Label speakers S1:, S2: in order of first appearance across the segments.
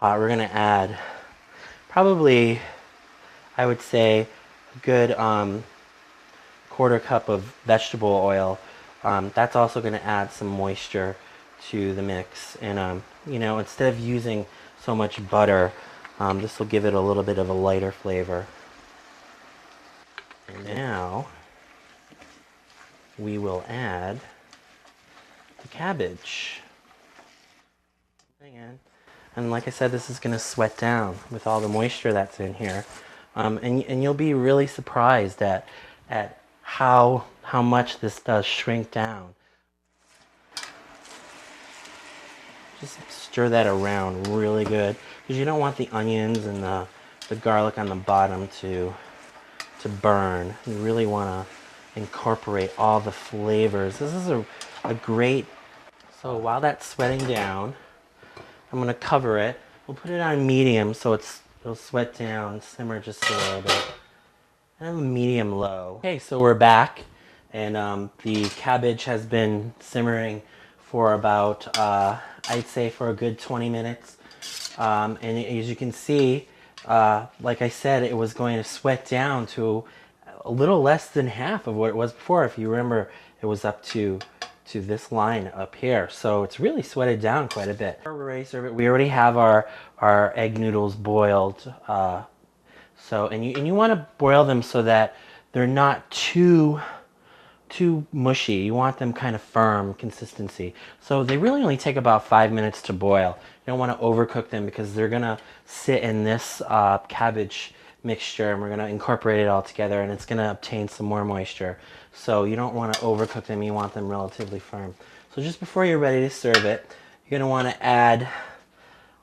S1: pot, we're gonna add probably, I would say, a good 1/4 cup of vegetable oil. That's also gonna add some moisture to the mix. And you know, instead of using so much butter, this will give it a little bit of a lighter flavor. And now we will add the cabbage. And like I said, this is going to sweat down with all the moisture that's in here. And you'll be really surprised at how much this does shrink down. Just stir that around really good, because you don't want the onions and the garlic on the bottom to burn. You really want to incorporate all the flavors. This is a great... So while that's sweating down, I'm going to cover it. We'll put it on medium so it'll sweat down, simmer just a little bit. And medium low. Okay, so we're back, and the cabbage has been simmering for about, I'd say for a good 20 minutes. And as you can see, like I said, it was going to sweat down to a little less than half of what it was before. If you remember, it was up to this line up here. So it's really sweated down quite a bit. We're ready to serve it. We already have our egg noodles boiled. And you want to boil them so that they're not too mushy. You want them kind of firm consistency. So they really only take about 5 minutes to boil. You don't want to overcook them, because they're gonna sit in this cabbage mixture, and we're gonna incorporate it all together, and it's gonna obtain some more moisture. So you don't want to overcook them. You want them relatively firm. So just before you're ready to serve it, you're gonna want to add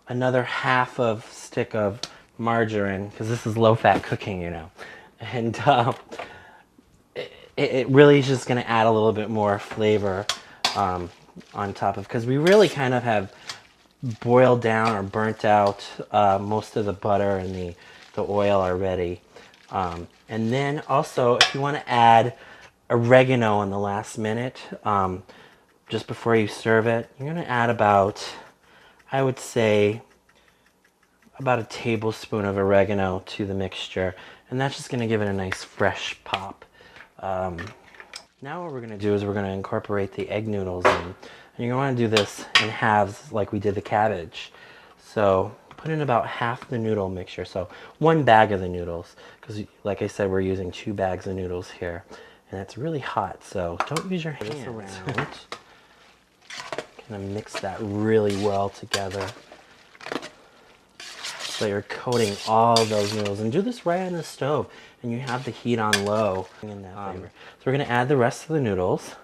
S1: another half of stick of margarine, because this is low-fat cooking, you know. And it really is just going to add a little bit more flavor on top of, because we really kind of have boiled down or burnt out most of the butter and the oil already. And then also, if you want to add oregano in the last minute, just before you serve it, you're going to add about, I would say, about a tablespoon of oregano to the mixture, and that's just going to give it a nice fresh pop. Now what we're going to do is we're going to incorporate the egg noodles in, and you're going to want to do this in halves like we did the cabbage. So put in about half the noodle mixture, so 1 bag of the noodles, because like I said, we're using 2 bags of noodles here, and it's really hot, so don't use your hands around. Kind of mix that really well together. So you're coating all those noodles, and do this right on the stove, and you have the heat on low. In that flavor. So we're going to add the rest of the noodles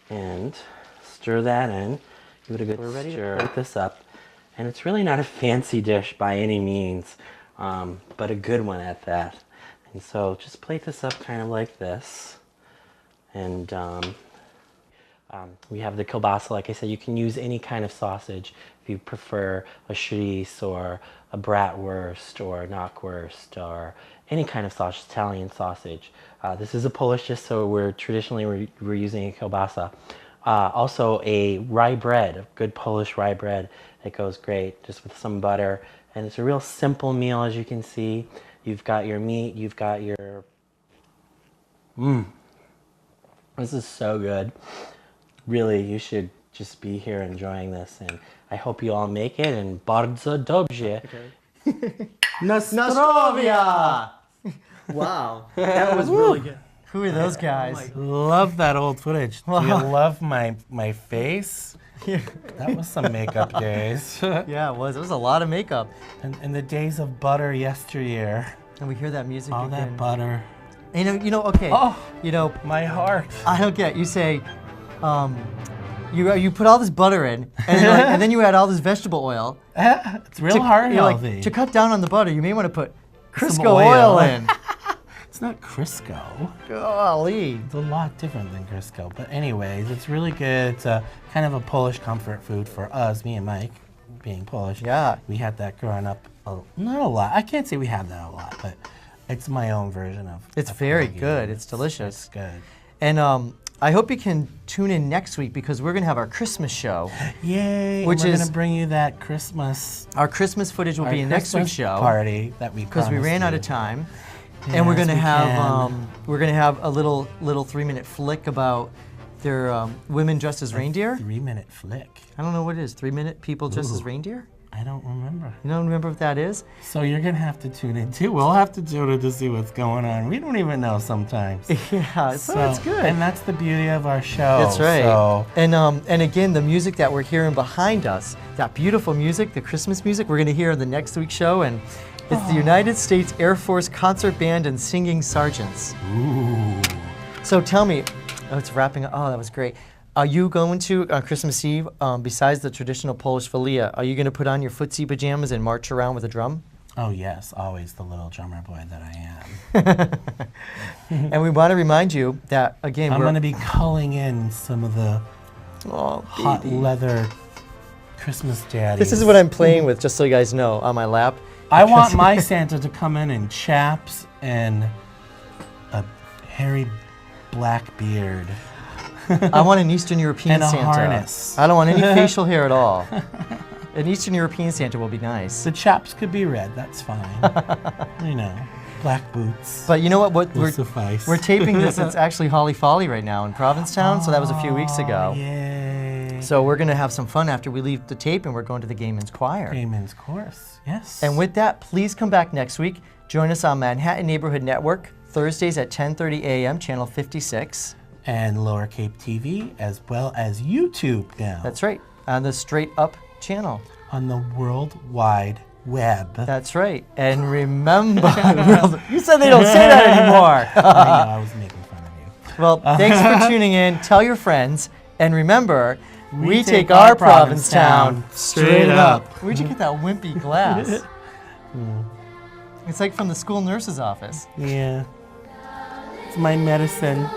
S1: and stir that in. Give it a good stir. Put this up, and it's really not a fancy dish by any means, but a good one at that. And so just plate this up kind of like this, and we have the kielbasa. Like I said, you can use any kind of sausage if you prefer a Str8 or a bratwurst or a knockwurst or any kind of sausage, Italian sausage. This is a Polish dish, so we're using a kielbasa. Also a rye bread, a good Polish rye bread that goes great just with some butter. And it's a real simple meal, as you can see. You've got your meat, you've got your... This is so good. Really, you should just be here enjoying this, and I hope you all make it, and bardzo dobrze.
S2: Okay.
S3: Nostrovia!
S2: Wow, that was really good.
S3: Who are those guys?
S4: Love that old footage. Do you love my face?
S3: Yeah.
S4: That was some makeup days.
S3: Yeah, it was. It was a lot of makeup.
S4: And in the days of butter yesteryear.
S3: And we hear that music
S4: all
S3: again.
S4: That butter.
S3: And you know, okay.
S4: Oh,
S3: you know,
S4: my heart.
S3: I don't get. You say, you put all this butter in, and then you add all this vegetable oil.
S4: It's real heart healthy.
S3: Like, to cut down on the butter, you may want to put Crisco
S4: oil
S3: in.
S4: It's not Crisco.
S3: Golly.
S4: It's a lot different than Crisco. But anyways, it's really good. It's a kind of a Polish comfort food for us, me and Mike, being Polish.
S3: Yeah.
S4: We had that growing up. Not a lot. I can't say we had that a lot, but it's my own version of.
S3: It's very good. It's delicious.
S4: It's good.
S3: And I hope you can tune in next week because we're going to have our Christmas show.
S4: Yay!
S3: Which
S4: and we're
S3: is-
S4: going to bring you that Christmas
S3: Our Christmas footage will
S4: our
S3: be in next week's
S4: Christmas
S3: show
S4: party that we
S3: because we
S4: promised
S3: ran out
S4: you.
S3: of time. And we're
S4: Yes,
S3: going to
S4: we
S3: have
S4: can.
S3: we're going to have a little 3-minute flick about their women dressed as reindeer.
S4: 3-minute flick.
S3: I don't know what it is. 3-minute people dressed as
S4: Ooh.
S3: reindeer?
S4: I don't remember.
S3: You don't remember what that is?
S4: So you're gonna have to tune in too. We'll have to tune in to see what's going on. We don't even know sometimes.
S3: Yeah, so that's good.
S4: And that's the beauty of our show.
S3: That's right.
S4: So
S3: And again, the music that we're hearing behind us, that beautiful music, the Christmas music, we're going to hear in the next week's show, and it's the United States Air Force Concert Band and Singing Sergeants.
S4: ooh.
S3: So tell me, it's wrapping up. Oh, that was great. Are you going to, on Christmas Eve, besides the traditional Polish Valia, are you going to put on your footsie pajamas and march around with a drum?
S4: Oh yes, always the little drummer boy that I am.
S3: And we want to remind you that, again,
S4: I'm
S3: we're...
S4: gonna be culling in some of the
S3: Oh,
S4: hot
S3: baby.
S4: leather Christmas daddies.
S3: This is what I'm playing with, just so you guys know, on my lap.
S4: I want my Santa to come in chaps and a hairy black beard.
S3: I want an Eastern European
S4: And a
S3: Santa.
S4: harness.
S3: I don't want any facial hair at all. An Eastern European Santa will be nice.
S4: The chaps could be red, that's fine. You know, black boots
S3: But you know what?
S4: will suffice.
S3: We're taping this. It's actually Holly Folly right now in Provincetown, so that was a few weeks ago.
S4: Yay.
S3: So we're going to have some fun after we leave the tape, and we're going to the Gayman's Choir.
S4: Gayman's course, yes.
S3: And with that, please come back next week. Join us on Manhattan Neighborhood Network, Thursdays at 10:30 a.m., channel 56.
S4: And Lower Cape TV, as well as YouTube now.
S3: That's right, on the Str8 channel.
S4: On the World Wide Web.
S3: That's right. And remember, you said they don't say that anymore.
S4: I know, I was making fun of you.
S3: Well, thanks for tuning in. Tell your friends. And remember, we take our Provincetown straight up. Where'd you get that wimpy glass? It's like from the school nurse's office.
S4: Yeah. It's my medicine.